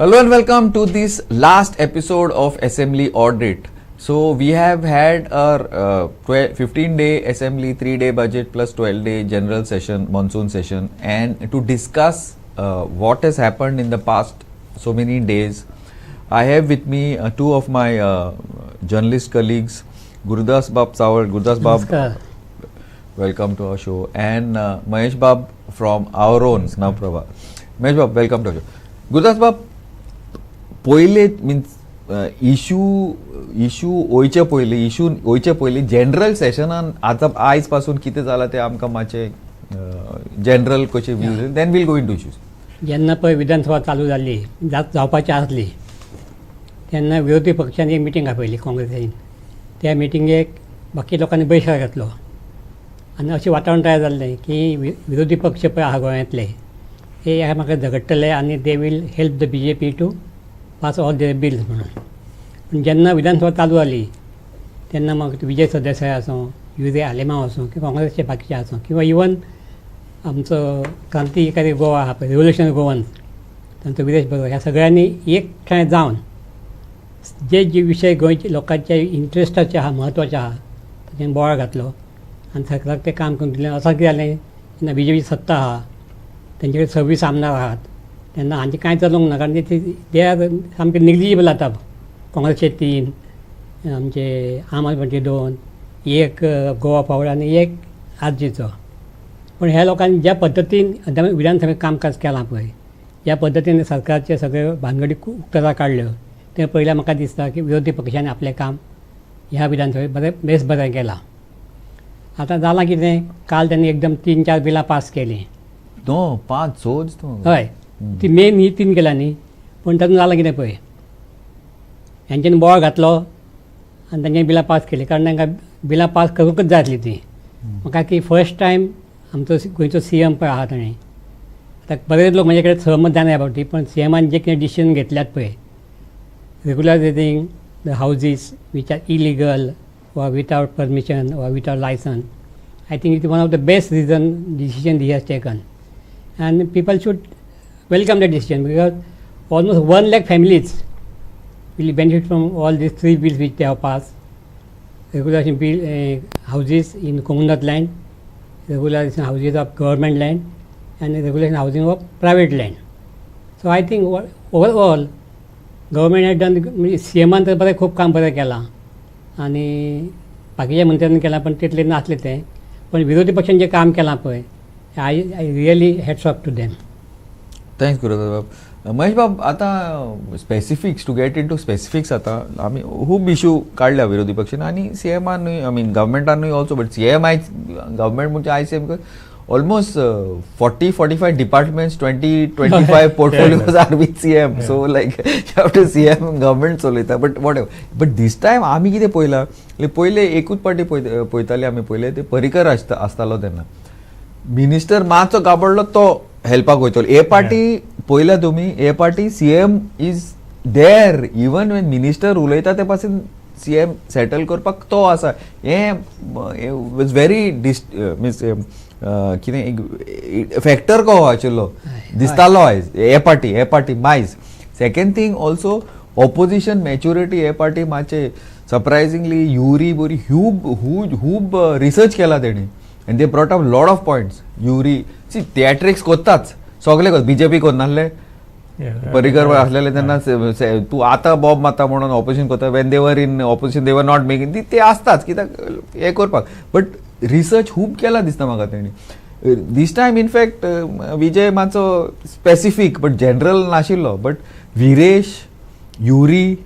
Hello and welcome to this last episode of Assembly Audit. So we have had our 15-day Assembly, 3-day budget plus 12-day general session, monsoon session, and to discuss what has happened in the past so many days, I have with me two of my journalist colleagues, Gurudas Bab Sawal. Gurudas Bab, welcome to our show, and Mahesh Bab from our own Navprabha. Mahesh Bab, welcome to our show. Gurudas Bab, पहिले means issue ओयचे पयले general सेशनान आता आयज पासून कितें जाला ते आमकां मातशे जनरल कशे views then will go into issues. जेन्ना पळय विधानसभा चालू जाल्ली जावपाची आसली तेन्ना विरोधी पक्षांनी एक मिटींग आपयली काँग्रेसीन. त्या मिटिंगेक बाकी लोकांनी बहिष्कार घातलो आनी अशें वातावरण तयार जाल्लें की विरोधी पक्ष पळय आहा गोंयांतले हे म्हाका झगडटले आनी they will help the BJP to pass all their bills म्हणून. पूण जेन्ना विधानसभा चालू जाली तेन्ना म्हाका विजय सरदेसाय आसूं, युजे आलेमांव आसूं किंवा काँग्रेसचे बाकीचे आसूं किंवा इवन आमचो क्रांतिकारी गोवा आहा पळय रेवल्युशनरी गोवन तांचो विदेश बरो ह्या सगळ्यांनी एक ठाण जावन जे विशय गोंयच्या लोकांच्या इंट्रस्टाचे आहा म्हत्वाचे आहा ताचेर बोवाळ घातलो आनी सरकाराक तें काम करून दिलें. असं कितें जालें जेन्ना BJP सत्ता आहा तेंचे कडेन 26 आमदार आहात तेन्ना हांचे कांय चलूंक ना कारण ते आर सामके निग्लिजिबल जाता. काँग्रेसचे 3, आमचे आम आदमी पार्टीचे 2, एक गोवा पावड आनी एक आरजेचो. पण ह्या लोकांनी ज्या पद्दतीन विधानसभेत कामकाज केलां पळय ज्या पद्दतीन सरकारचे सगळे भानगडी उक्ताडार काडल्यो ते पळयल्यार म्हाका दिसता की विरोधी पक्षांनी आपलें काम ह्या विधानसभेत बरें केलां. आतां जालां कितें, काल त्यांनी एकदम 3-4 बिलां पास केलीं. नो 5 हय, ती मेन ही 3 केल्या न्ही. पण तातूंत जालां कितें पळय, हेंच्यानी बोवाळ घातलो आनी तांच्यानी बिलां पास केली कारण तांकां बिलां पास करूंकच जाय आसली ती. म्हाका की फर्स्ट टायम आमचो गोंयचो CM पळय आहा ताणें आतां बरेच लोक म्हजे कडेन सहमत जायना ह्या फावटी, पण CMान जे कितें डिसिजन घेतल्यात पळय regularizing the houses which are illegal वा विथआउट परमिशन वा without licence, I think it is one of the best decision he has taken and people should welcome the decision because almost 1 lakh families will benefit from all these 3 bills which they have passed. Regulation bill houses in communal land, regulation houses of government land and regulation housing of private land. So I think overall government had done, CMान तर बरें खूब काम बरें केलां आनी बाकीच्या मंत्र्यांनी केलां पण तितलें नासलें तें. पण विरोधी पक्षांनी जें काम केलां पळय I really hats off to them. Thanks Gurudas bab. Mahesh bab, आता specifics to get into specifics आता आमी खूब इश्यू काडल्या विरोधी पक्षान आनी CMानूय आय मीन गव्हर्मेंटानूय ऑल्सो. बट CM आयज गव्हर्मेंट म्हणजे ICM almost 40-45 departments 20-25 portfolios are with CM. So like you have to CM government चलयता. But whatever. But this time आमी कितें पळयलां, पयले एकूच पार्टी पळयताली आमी पयले ते पर्रीकर आसतालो तेन्ना मिनिस्टर मातसो गाबडलो तो हेल्पाक वयतलो. ए पार्टी पळयल्या तुमी, a party CM is there even when minister उलयता ते पासून CM सेटल करपाक तो आसा. हे वॉज व्हेरी मिन्स कितें फॅक्टर को आशिल्लो दिसतालो आयज ए पार्टी मायज. Second thing also opposition maturity a party मातशे सरप्रायझिंगली युरी बोरी खूब रिसर्च केला तेणी and they brought up lot of points. Yuri, see theatrics कोत्ताच सगळे BJP कोण नासले पर्रीकर असलेले त्यांना तू आता बॉब माता म्हणून ऑपोजिशन कोता when they're in opposition they're not making ते असताच कित्याक हे करपाक. बट रिसर्च खूब केला दिसता म्हाका तेणी. दीस टायम इनफॅक्ट विजय मातसो स्पेसिफीक बट जनरल नाशिल्लो. But Viresh, Yuri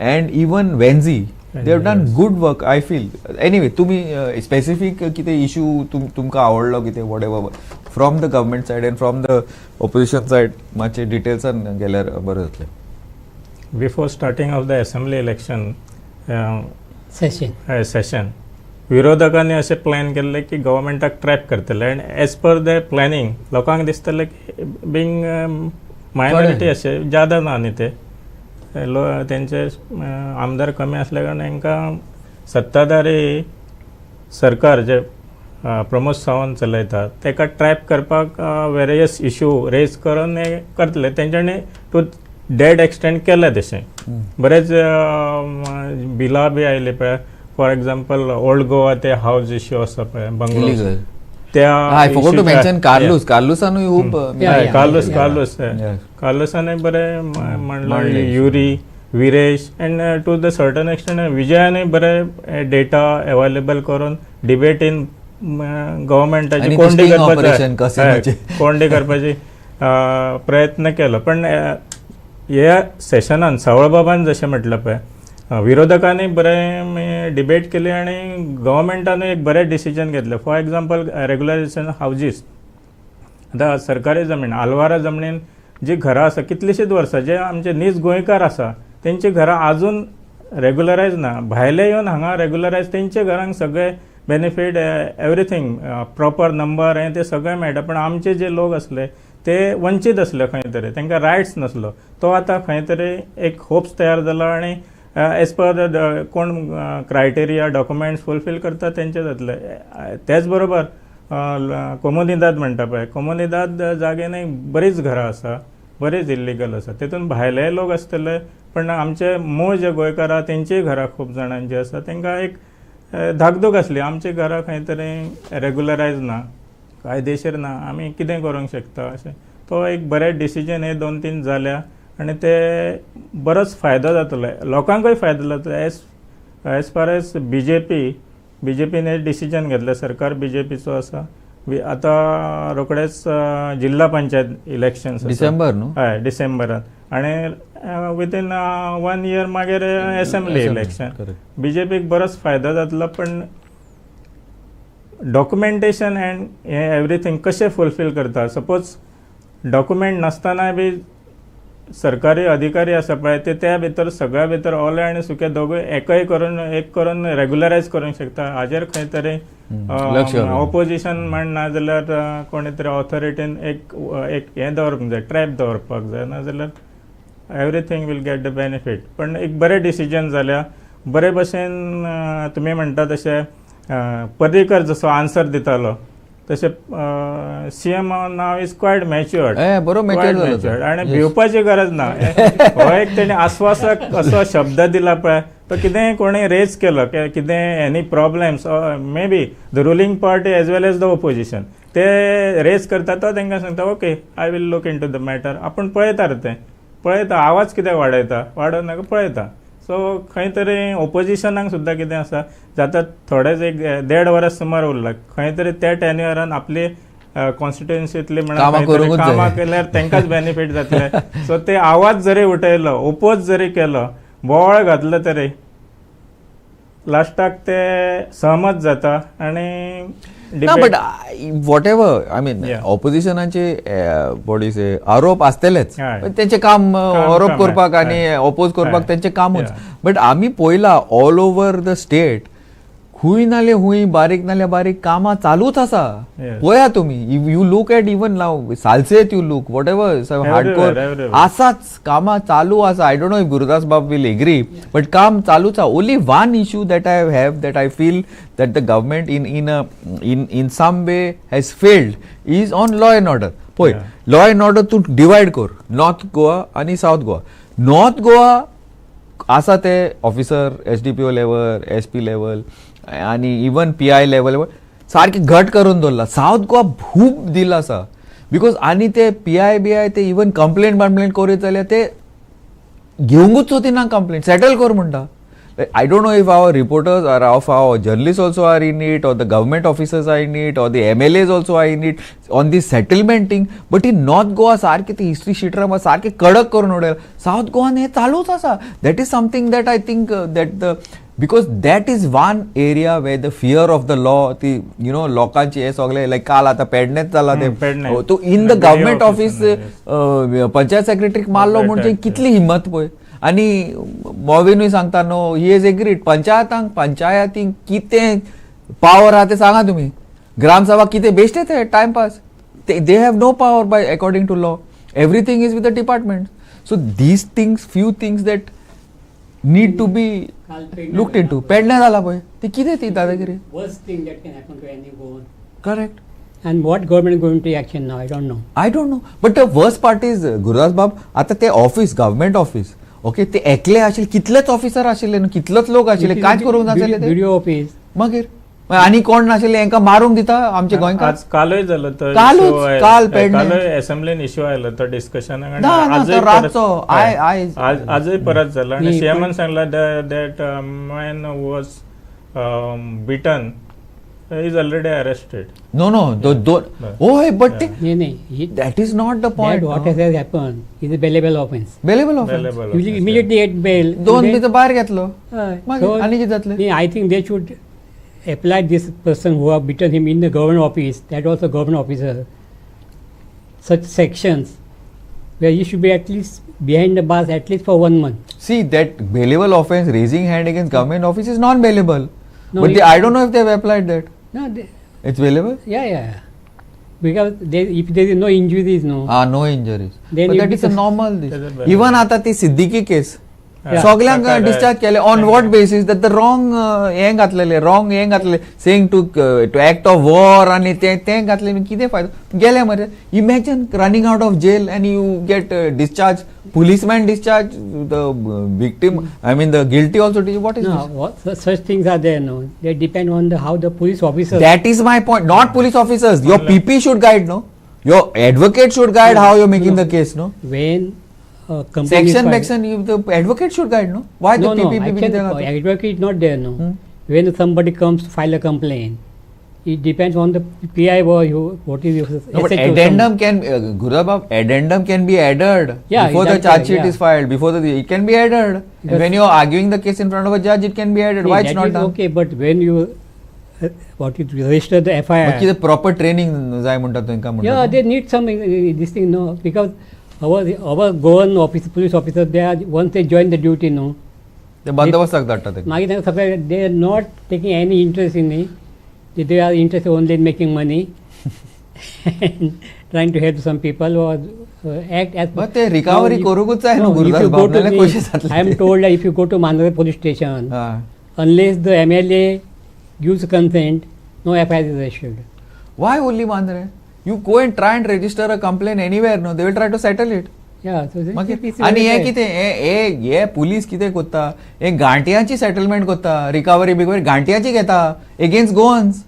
and even वेन्झी they have done good work, I feel. Anyway, तुम्ही स्पेसिफिक कितें इशू तुमकां आवडलो कितें what ever from the government side and from the opposition side मातशें डिटेल्सान गेल्यार बरें जातलें. Before starting of the assembly election session विरोधकांनी अशें प्लॅन केल्लें की गव्हर्मेंटाक ट्रॅप करतले आनी एज पर द प्लॅनिंग लोकांक दिसतलें की बींग मायनॉरिटी अशें ज्यादा ना न्ही ते त्यांचे आमदार कमी असल्या कारण तांकां सत्ताधारी सरकार जे प्रमोद सावंत चलयतात ताका ट्रॅप करपाक वेरियस इश्यू रेज करून हे करतले. तेंच्यांनी टू डेड एक्सटेंड केले तशें बरेच बिलां बी आयले पळय. फॉर एग्जाम्पल ओल्ड गोवा ते हावज इश्यू आसा पळय बंगलो Illegal. त्या I forgot to mention Carlos. Carlosanूय खूब कार्लोसाने बरें म्हणलं Yuri Viresh and to the certain extent विजयाने बरे डेटा अवेलेबल करून डिबेट इन गव्हर्मेंटाची आणि कोंडी sting operation कसे म्हणजे. कोंडी करपाची प्रयत्न केलो. पण ह्या सेशनान सावळबाबान जशें म्हटलं पळय विरोधकांनी बरें डिबेट केली आणि गव्हर्मेंटानूय एक बरें डिसिजन घेतलें. फॉर एग्जाम्पल रेग्युलरायझेशन हावजीस, आतां सरकारी जमीन आलवारा जमनीन जी घरां आसा कितलींशींच वर्सां जे आमचे नीज गोंयकार आसा तेंची घरां आजून रेग्युलरायज ना. भायले येवन हांगा रेग्युलरायज तेंचे घरांक सगळे बेनिफीट एवरीथींग प्रॉपर नंबर हें ते सगळें मेळटा. पण आमचे जे लोक असले ते वंचीत असले खंय तरी, तांकां रायट्स नसलो. तो आतां खंय तरी एक होप्स तयार जाला आणि एज पर कोण क्रायटेरिया डॉक्युमेंट्स फुलफील करता तेंचे जातले. त्याच बरोबर कोमुनिदाद म्हणटा पळय, कोमुनिदाद जागेनी बरीच घरां आसा, बरीच इल्लिगल आसा. तेतून भायले लोक आसतले पण आमचे मूळ जे गोंयकार आहा तेंचीय घरां खूब जाणांची आसा. तांकां एक धाकधूक आसली आमची घरां खंय तरी रेग्युलरायज ना, कायदेशीर ना, आमी कितें करूंक शकता अशें. तो एक बरें डिसिजन हे 2-3 जाल्या आणि ते बरोच फायदो जातलो, लोकांकूय फायदो जातलो. एज फार एज बीजेपीने डिसिजन घेतलें, सरकार बीजेपीचो आसा. आतां रोखडेच जिल्हा पंचायत इलेक्शन्स डिसेंबर न्हू, हय डिसेंबरान आणि विथीन 1 year मागीर असेंब्ली इलेक्शन. बीजेपीक बरोच फायदो जातलो. पण डॉक्युमेंटेशन एंड हे एवरीथींग कशें फुलफील करता. सपोज डॉक्युमेंट नासतना बी सरकारी अधिकारी आसा पळय ते त्या भितर सगळ्या भितर ओले आनी सुके दोगूय एक करून रेग्युलरायज करूंक शकता. हाजेर खंय तरी ऑपोजिशन म्हण ना जाल्यार कोणी तरी ऑथॉरिटीन एक हें दवरपाक जाय, ट्रॅप दवरपाक जाय, ना जाल्यार everything will get the benefit. पण एक बरें डिसिजन जाल्या. बरे भशेन तुमी म्हणटा तशें पर्रीकर जसो आन्सर दितालो तशें CM now is quiet matured, आणि भिवपाची गरज ना. हो एक तेणे आस्वासक असो शब्द दिला पळय, तो कितेंय कोणी रेज केलो कितें any problems may be the ruling party as well as the opposition ते रेज करता, तो तांकां सांगता okay I will look in to the matter. आपूण पळयता रे तें पळयता, आवाज कितें वाडोवन नाका पळयता. सो खंय तरी ओपोजिशनाक सुद्दां कितें आसा जाता थोडेच एक 1.5 वरां सुमार उरला, खंय तरी त्या टेन्युअरान आपली कॉन्स्टिट्युएन्सींतली म्हणून कामां केल्यार तांकांच बेनिफीट जातले. सो ते आवाज जरी उठयलो, ओपोज जरी केलो, बोवाळ घातलो तरी लास्टाक ते सहमत जाता. आणि but whatever I mean ऑपोजिशनाचे बॉडीचे आरोप असतलेच, त्यांचे काम आरोप करपाक आणि ऑपोज करपाक त्यांचे कामूच. बट आम्ही पळयला ऑल ओव्हर द स्टेट खूंय नाल्या खूंय बारीक नाल्या बारीक कामां चालूच आसा. पळया तुमी, you look at even now Salcete, you look what ever hardcore आसाच, कामां चालू आसा. I don't know if Gurudas बाब विल एग्री, बट काम चालूच आसा. Only one issue that I have that I feel that the government in some way has failed is on law and order. पळय law and order तूं divide कर, north Goa आणि south Goa. North Goa आसा ते officer SDPO level, SP level आणि even PI level सारखे घट करून दवरला. साऊथ गोवा खूब दिला आसा बिकॉज आणि ते PI ते इवन कंप्लेंट करीत जाल्यार ते घेवंकूच वचना, कंप्लेंट सेटल कर म्हणटा. I don't know if our reporters or our journalists also are in it, or the government officers are in it, or the MLAs also are in it on this settlement thing. But in North Goa सारखे ते history शीटराम सारखे कडक करून उडयला. South गोवान हे चालूच आसा. That is something that I think that the because that is one area way the fear of the law, ती you know लोकांची हे सगळे लायक काल आता पेडणेच जाला ते तो in the government office panchayat सेक्रेटरीक मारलो म्हणजे कितली हिंमत पळय. आणि मॉविनूय सांगता नो ही इज एग्रीड. पंचायतींक कितें पावर आहा ते सांगा तुम्ही. ग्रामसभा कितें बेश्टे ते timepass, they have no power by according to law. Everything is with the department. So these things few things that need to be looked in to. पेडण्या जाला पळय ते कितें ती दादागिरी. Correct. And what government is going to take action now? I don't know. I don't know. But the worst part is, Gurudas बाब, आता ते ऑफिस, गव्हर्नमेंट ऑफिस, ओके, ते एकले आशिल्ले, कितलेच ऑफिसर आशिल्ले न्हू, कितलेच लोक आशिल्ले, कांयच करूंक नाशिल्ले ते. BDO office. मागीर आनी कोण नाशिल्ले, हांकां मारूंक दिता आमचे गोंयकार. आज कालय जालो तो काल पेडणे. कालय असेंब्लीन इश्यू आयलो तो डिस्कशन रातचो आजय परत जालो आनी सीएमान सांगला that man was beaten is already arrested. No, but that is not the point. What has happened is a bailable offense. Bailable offense. You immediately get bail. दोन बित बाहेर घेतलो. आणि किती जातले? I think they should apply this person who have beaten him in the government office, that also government officer, such sections where he should be at least behind the bars at least for 1 month. See, that bailable offense, raising hand against government office is non-bailable. No, but I don't know if they have applied that. No, it's bailable? Yeah. Because if there is no injuries, no. No injuries. Then but that is a normal this. Even आता ती Siddiqui case. Yeah. सगळ्यांक discharge केले on what basis that the wrong हें घातलेले saying to act of war आनी ते घातले कितें फायदो गेले मरे imagine running out of jail and you get discharge policeman discharge the victim, I mean the guilty also. What is this? Such things are there, no. They depend on how the police officers. That is my point. Not police officers. Your PP should guide, no. Your advocate should guide how you're making the case, no. When section, the advocate should guide, no. Why the PP? Advocate is not there, no. When somebody comes to file a complaint, it depends on the PI or what is your. No, but addendum can addendum can be added before the charge sheet is filed. Before it can be added. And when you are arguing the case in front of a judge, it can be added. Why it's not done? Okay, but when you register the FIR. But the proper training जाय म्हणतात तांकां म्हणतात. Yeah, they need some this thing, no, because our government office, police officers, they are once they join the duty, no. ते बंदोबस्ताक धाडटात. मागीर they are not taking any interest in it. They are interested only in making money and trying to help some people or act as. But the recovery करूंकच जाय न्हू गुरुदास बाबनाले कशें जातले. I am told that if you go to Mandalay police station, unless the MLA gives consent, no FIR is registered. Why only Mandalay? You go and try and register a complaint anywhere, no? They will try to settle it. आणि हे कितें हे police कितें कोत्ता, हे गांठयांची settlement कोत्ता, recovery बिकवरी गांठयांची घेता against Goans.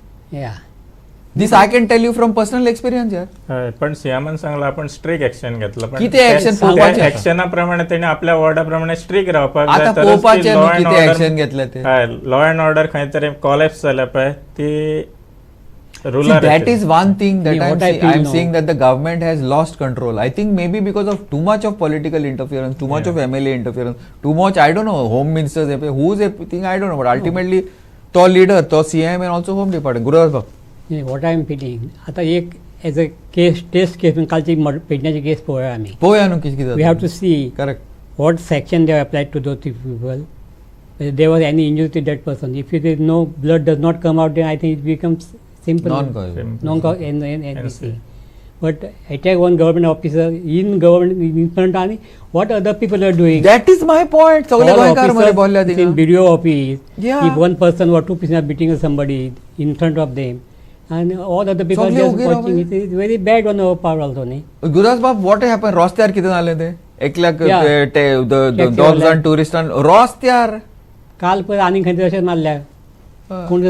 This I can tell you from personal experience यार. पण सीएमान सांगला आपण स्ट्रिक्ट एक्शन घेतलं, पण किती एक्शन एक्शना प्रमाणे त्यांनी आपल्या वॉर्डा प्रमाणे स्ट्रिक्ट रावपाक जाय. आता पोवपाचे किती एक्शन घेतले ते. लॉ अँड ऑर्डर खंय तरी कॉलेप्स जाल्या पळय ती. See, that is one thing that I'm saying that the government has lost control. I think maybe because of too much of political interference, too much of MLA interference, too much, I don't know, home ministers, who's a thing, I don't know, but ultimately, to leader, to CM and also home department. Gurudas Bhag. What I am feeling, आता एक as a case, test case, कालची पेडण्याची case पोवया आमी. पोवया न्हू कितें जाता. We have to see correct what section they have applied to those people. Whether there was any injury to that person. If there is no blood does not come out, then I think it becomes simple non-cause NC. But attack one government officer in government in front of what other people are doing. That is my point. सगळे गोंयकार मरे बोलल्या तिका. In BDO office, if one person or two people are beating somebody in front of them, and all other people are just watching, it is very bad on our part also. Gurudas Bab, what happened? रस्त्यार कितें जालें तें? 1 lakh the dogs and tourists रस्त्यार. काल पळय आनी खंय तशें मारल्या. कोण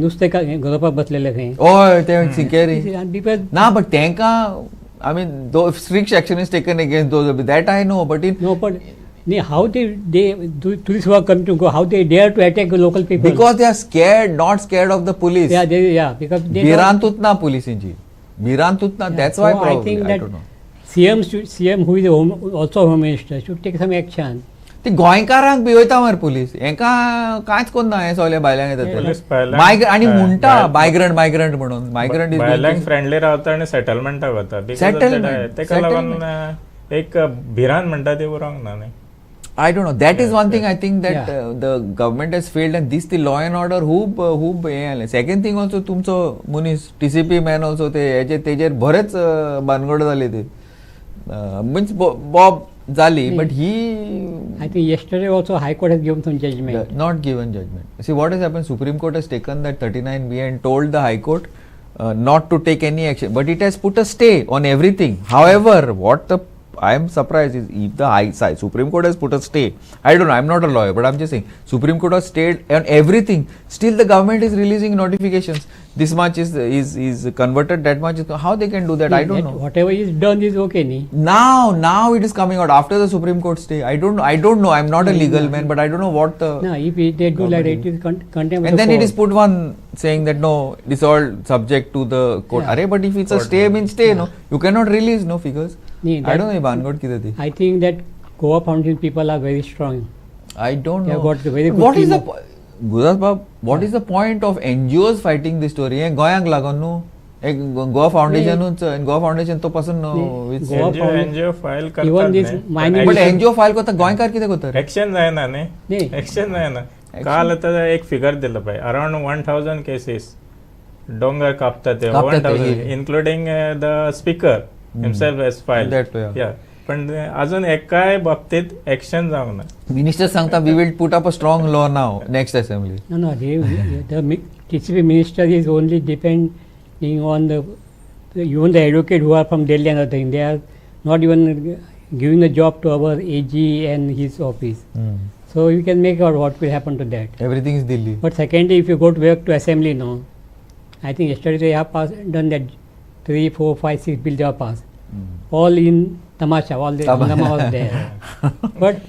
नुस्तें गरोवपाक बसलेले थंय. हय ते सिक्युरिटी ना, बट तेंका I mean though strict action is taken against those, that I know, but how they tourists who are coming to go, how they dare to attack local people? Because they are scared, not scared of the police. Because they भिरांतूच ना पुलिसांची, भिरांतूच ना. That's why I think that CM who is also home minister should take some action. ती गोंयकारांक भिवयता मरे police, हेका कांयच कोन्ना. हे सगळे भायल्यांक येतात आनी म्हणटा मायग्रंट म्हणून. मायग्रंट भायल्यांक फ्रेंडली रावता आनी सेटलमेंटाक वता. तेका लागून एक भिरांत म्हणटा ती रॉंग ना न्ही. I don't know. That is one thing I think that the government has failed, and this the law and order खूब हे आले. Second thing also तुमचो मुनीस TCP मॅन also तेजेर बरेच भानगड जाली ती. Means Bob Zali, but I think yesterday also High Court has given some judgment. Not given judgment. See what has happened. Supreme Court has taken that 39B and told the High Court not to take any action, but it has put a stay on everything. However, what I am surprised is if the Supreme Court has put a stay. I don't know, I am not a lawyer, but I am just saying Supreme Court has stayed on everything. Still, the government is releasing notifications. This much is converted, that much is. How they can do that? I don't know. Whatever is done is okay, ni? Now it is coming out after the Supreme Court stay. I don't know. I am not a legal man, but I don't know what the. No, if they do like that, it is contempt. And then it is put one saying that no, this all subject to the court. Yeah. But if it's a stay, means stay, no, you cannot release no figures. I don't know. Bangod ki thi. I think that Goa Foundation people are very strong. I don't They have know. got the very good What is team the Gudas Bab? What is the point of NGOs fighting this story? Goyang lagon no. Goa Foundation and Goa Foundation to person no. Nee, Which Goa NGO file करतात Even this नाही. mining- but NGO file को तो गोयं कर किती होतं रे? Action जाय ना न्ही नाही. ऍक्शन जाय ना काल आता एक फिगर दिलं पाहिजे अराउंड 1000 केसेस डोंगर कापतात ते कापतात ते, 1000 हे. Including the speaker himself as file That way, yeah. पण अजून एकाय बाबतीत ऍक्शन जावंक ना Minister सांगता we will put up a strong law now next assembly. No, the TCP minister is only depending on even the advocate who are from Delhi and other thing. They are not even giving a job to our AG and his office. So you can make out what will happen to that. Everything is Delhi. But secondly, if you go to back to assembly now, I think yesterday they have done that 3, 4, 5, 6 bills they have passed. All in Tamasha, all the hangama was there. But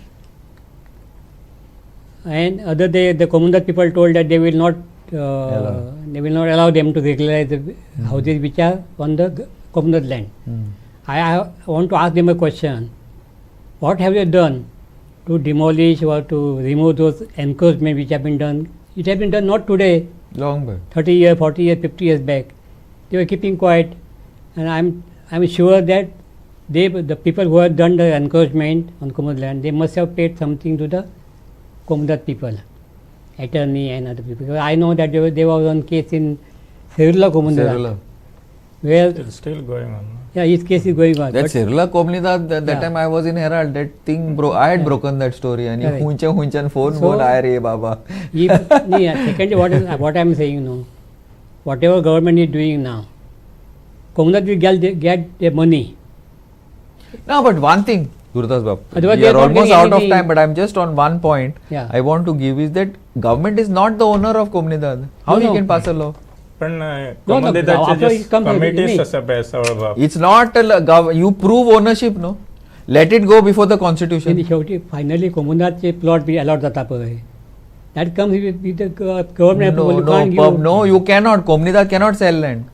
and other day the Komundat people told that they will not allow them to regularize the houses which are on the Komundat land. I want to ask them a question. What have they done to demolish or to remove those encroachments which have been done? It has been done not today, Long back. 30 years, 40 years, 50 years back. They were keeping quiet, and I'm sure that the people who have done the encroachment on Komundat land, they must have paid something to the Komundat people, attorney and other people. Because I know that there was one case in Serula Komundat, where It's still going on. his case is going on. That But Sirla Komnida, that Yeah. time I was in Herald, that thing I had broken that story and Correct. hunchan phone So- bol aaya re baba. Secondly, what I'm saying now, whatever government is doing now, Komundat will get their money. No, but one thing, Gurdas Bab, Otherwise we they are are not almost getting out of anything. time, but I'm just on one point Yeah. I want to give is that government is not the owner of Komnidad. How No, he no. can pass a law? पण No, after it comes, committees नाही. असं सगळं बाब It's not you prove ownership, no? Let it go before the constitution. आणि शेवटी finally कोमुनातचे plot B allot जाता पळय, that comes with the government No, you cannot. Komnidad cannot sell land.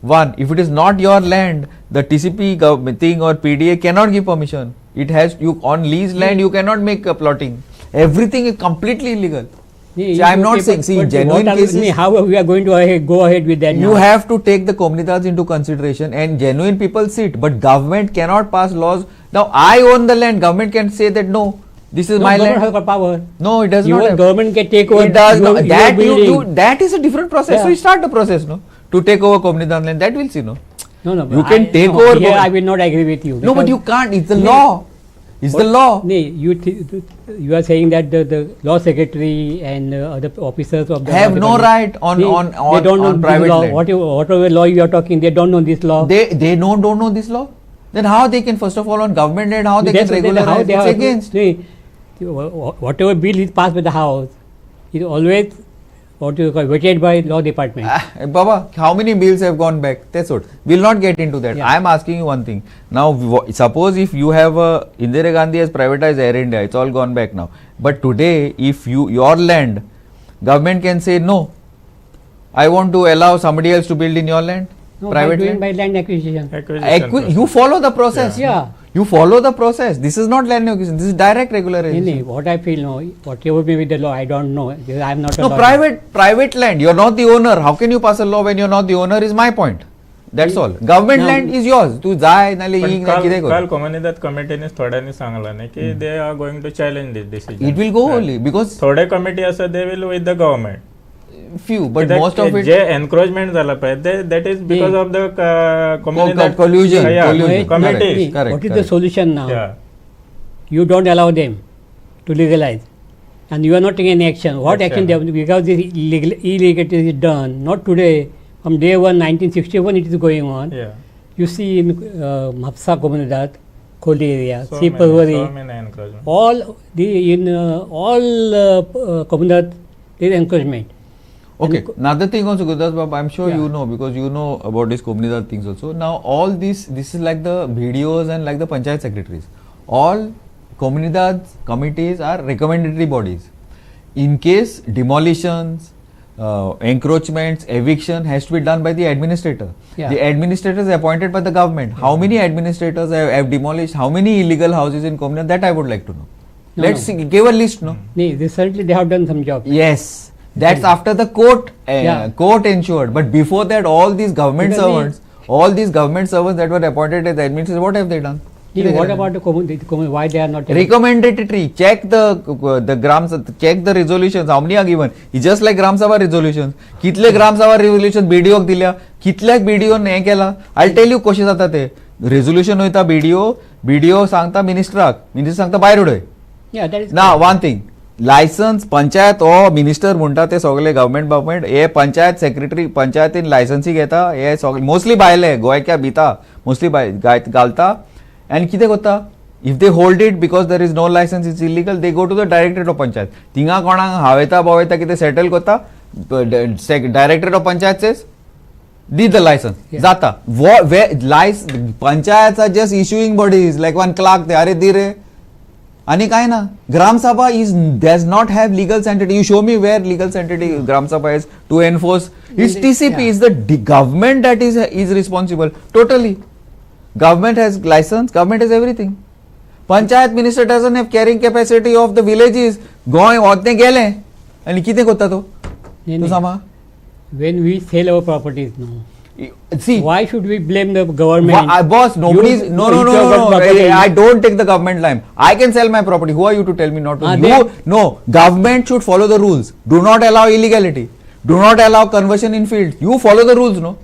One, if it is not your land, the TCP thing or PDA cannot give permission. It has on lease land you cannot make plotting. Everything is completely illegal. See, I am not saying. See, in genuine cases, how we are going to go ahead with that? you now? have to take the Komnidads into consideration, and genuine people sit. But government cannot pass laws. Now I own the land. Government can say that no, this is No, my government land. has power. No, it does Even not. Have. government can take over. It does your- not. your That building. that is a different process. So Yeah. you start the process, no, to take over Komnidan land. That will see, no. No, You can take no, over Here government. I will not agree with you. No, but because- you can't. It's the Nee. law. It's the law. Nee, you are saying that the law secretary and other officers of the Have law no department, right on they don't know on this private law. land. Whatever law you are talking, they don't know this law. They don't know this law. Then how they can, first of all, on government land, how they can regularize? It's against. Nee, whatever bill is passed by the house is always vetted by law department. Baba, how many bills have gone back? That's what. We'll not get into that. Yeah. I am asking you one thing. Now, suppose if you have Indira Gandhi has privatized Air India, it's all gone back now. But today, if your land, government can say no. I want to allow somebody else to build in your land, No, private land. by land acquisition. You follow the process. Yeah. You follow the process. This is not land acquisition. This is direct regularization. Nee, what I feel now, whatever may be the law, I don't know. Because I am not a No, lawyer. private land. You're not the owner. How can you pass a law when you're not the owner? Is my point. That's all. Government Now- land is yours. तू जाय नाले पण येईन ना किती काल कर. कम्युनिदात कमिटीने थोड्यांनी सांगला नाही की they are going to challenge this decision It will go only because थोडे कमिटी असं they will with the government few, but most of it. जे एन्क्रोचमेंट झालं पाहिजे that is because of the collusion, collusion. Committee Correct. Correct, What is the correct. solution now? You don't allow them to legalize, and you are not taking any action. What Action. action they have, because this illegality is done not today from day one, 1961, it is going on. Yeah. You see in Mapsa Comunidad, Kholi area, So Sipalwari, many encroachment. all Comunidad, there is encroachment. Okay, another thing also, Gurdas Bab, I'm sure Yeah. you know, because you know about this Comunidad things also. Now, all this is like the videos and like the Panchayat secretaries. All Comunidad committees are recommendatory bodies. In case demolitions, encroachments, eviction has to be done by the administrator. Yeah. The administrator is appointed by the government. How many administrators have demolished, how many illegal houses in Comunidad, that I would like to know. No, Let's no. see, give a list, no? Nee, recently they have done some job. Yes, that's after the court Yeah. court ensured. But before that, all these government Because servants, that were appointed as administrators, what have they done? Nee, what about the Comunidad? Why they are not? Recommendatory. Check the Gram, check the resolutions. How many are given? It's just like Gram Sabha resolutions. कितले Gram Sabha resolutions BDO दिल्या? कितल्याक BDO नाही केला? I'll tell you कशे जाता ते. Resolution होता BDO सांगता मिनिस्टराक, minister सांगता भायर उडय. Yeah, that is. Now one thing, license panchayat ओ मिनिस्टर म्हणटा ते सगळे गव्हर्मेंट हे पंचायत सेक्रेटरी पंचायतीन लायसन्सी घेता हे सगळे मोस्टली भायले गोंयच्या भिता मोस्टली घालता and कितें कोत्ता if they hold it because there is no license it's illegal they go to the directorate of panchayat थिंगा कोणाक हावेता बोवेता कितें settle कोत्ता directorate of panchayat says did the license Yeah. जाता panchayat are just issuing bodies like one clerk they अरे दी रे आणि काय ना ग्राम सभा is does not have legal sanctity. You show me where legal sanctity Gram Sabha is to enforce. It's TCP. Yeah. It's the government that is responsible totally. Government has license. Government has everything. Panchayat minister doesn't have carrying capacity of the villages. Goa वोतने गेले आणि कितें कोत्ता तो Nee, तू nee. Sanga. When we sell our properties now, See. why should we blame the government? Boss, nobody's You- no. you talk about property. I don't take the government line. I can sell my property. Who are you to tell me not to? No, government should follow the rules. Do not allow illegality. Do not allow conversion in fields. You follow the rules, no?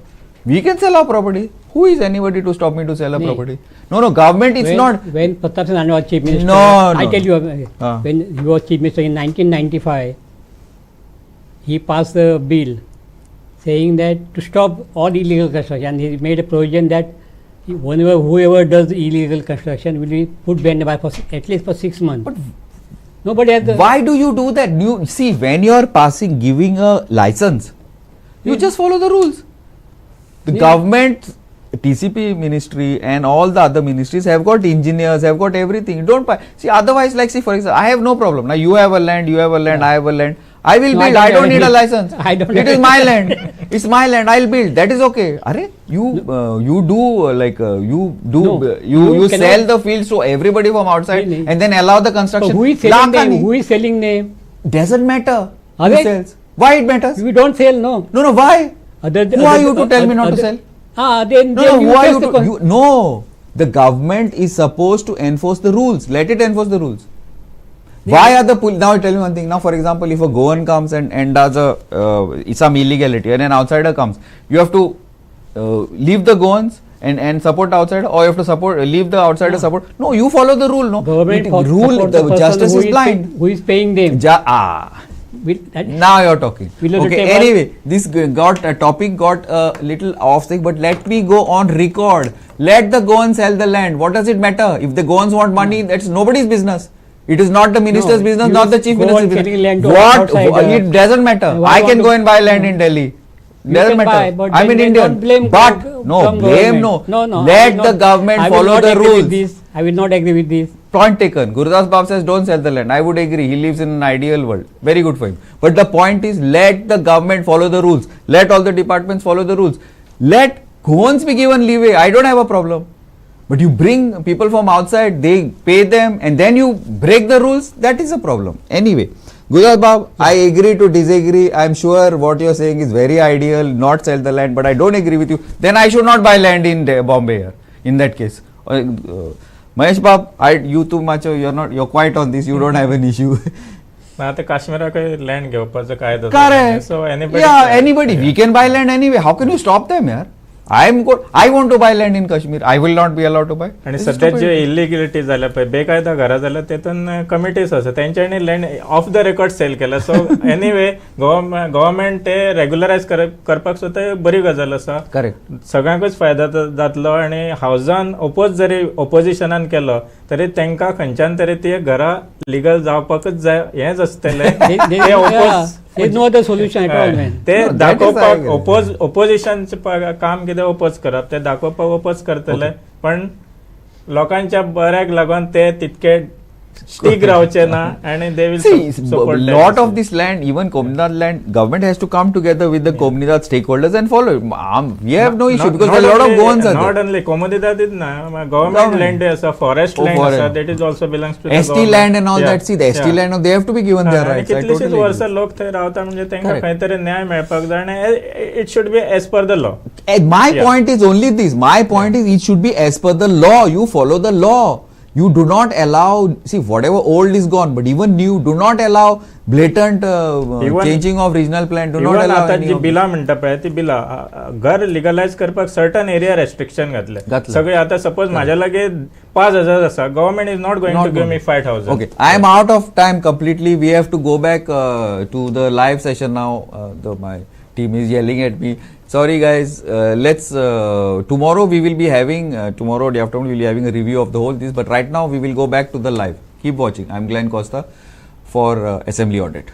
We can sell our property. Who is anybody to stop me to sell a Nee. property? No, government it's when, not. When Pratap Singh Anand was chief minister, No, I no. tell you, Ah. when he was chief minister in 1995, he passed a bill saying that to stop all illegal construction, he made a provision that whoever does illegal construction will be put behind bar for at least for 6 months. But Nobody has the. why do you do that? You see, when you are giving a license, you Yeah. just follow the rules. The Yeah. government, TCP ministry and all the other ministries have got engineers, have got everything. Don't buy. See, otherwise, like, see, for example, I have no problem. Now, you have a land, I have a land. I will No, build. I don't need a license. I don't It is my land. It's my land. I'll build. That is okay. Arre, you do like you do No, you you sell cannot- the fields to everybody from outside Nee, nee. and then allow the So construction. who is selling them? Lakani. Who is selling them? Doesn't matter. Who Arre? sells? Why it matters? We don't sell, no. No, why? Who are you to tell me not to sell? Then No, then who you are test you the to? No, the government is supposed to enforce the rules. Let it enforce the rules. Why are the police? Now I tell you one thing. Now, for example, if a Goan comes and does some illegality, and an outsider comes, you have to leave the Goans and support the outsider, or you have to leave the outsider support. No, you follow the rule. No, Government rule. support The person justice who is blind. Who is paying them? That- Now you're talking. Below the Okay. table. Anyway, this topic got a little off sick, but let me go on record. Let the Goans sell the land. What does it matter? If the Goans want money, that's nobody's business. It is not the minister's No, business, you not the chief go minister's on selling land business. to What? outsider. It doesn't matter. Why I want can to- go and buy land in Delhi. You Doesn't can matter. buy, but I'm then an they Indian. don't blame But from blame government. no. No, Let I the will not- government I will follow not the agree with rules. this. I will not agree with this. Point taken. Gurudas Bab says don't sell the land. I would agree. He lives in an ideal world. Very good for him. But the point is, let the government follow the rules. Let all the departments follow the rules. Let Goans be given leeway. I don't have a problem. But you bring people from outside, they pay them, and then you break the rules. That is a problem. Anyway, Gurudas Bab, I agree to disagree. I'm sure what you're saying is very ideal. Not sell the land, but I don't agree with you. Then I should not buy land in Bombay here. In that case. Mahesh Bab, you too much, you're quiet on this, you don't have an issue. ना आता काश्मीराक land घेवपाचो कायदो Correct. So anybody Yeah, anybody. We can buy land anyway. How can you stop them, yaar? I want to buy land in Kashmir. I will not be allowed to buy. आणि This is सध्या stupid. जे illegality जाल्या पळय बेकायदा घरां जाल्यार तेतून committees आसा तेंच्यांनी land off the record sell केला. सो एनीवे गव्हर्मेंट ते रेग्युलरायज करपाक सुद्धा ते बरी गजाल आसा. Correct. सगळ्यांकूच फायदा जातलो आणि हावजान ओपोज जरी ओपोजिशनान केलो तरी तांकां खंयच्यान तरी ती घरां लिगल जावपाकच जाय हेच आसतलें. There is no other solution at all, man. ते No, that is दाखोवपाक I- ओपोजिशनचे काम कितें ओपोज करप ते दाखोवपाक ओपोज करतले पण लोकांच्या बऱ्याक लागून ते तितके स्टीक रावचे ना आणि they will See, support lot of this land, even Komnath land, government has to come together with the Komnath stakeholders and follow it. We have no issue because there are a lot of Goans are not there. only Komodidad na government Government. land as a forest Oh, land forest. asa, that is also belongs to the ST government. land and all Yeah, that. See, the ST yeah. land, they have to be given their आणि rights. I कितलीशीच totally वर्सां agree. लोक थंय रावता म्हणजे तांकां Correct. खंय तरी न्याय मेळपाक जाय आणि it should be as per the law. And my Yeah. point is only this. My point is it should be as per the law. You follow the law. You do not allow, see, whatever old is gone, but even new, do not allow blatant Even- changing of regional plan. Do not even allow आता any ji of बिलां म्हणटा पळय ती बिलां घर legalise करपाक certain area restriction घातले. घातले. सगळे आता सपोज म्हाज्या लागे 5,000 आसा government is not going Not to give going. मी 5,000. Okay, I am out of time completely. We have to go back to the live session now. My team is yelling at me. Sorry guys, let's tomorrow we will be having tomorrow day afternoon we will be having a review of the whole this, but right now we will go back to the live. Keep watching. I'm Glenn Costa for Assembly Audit.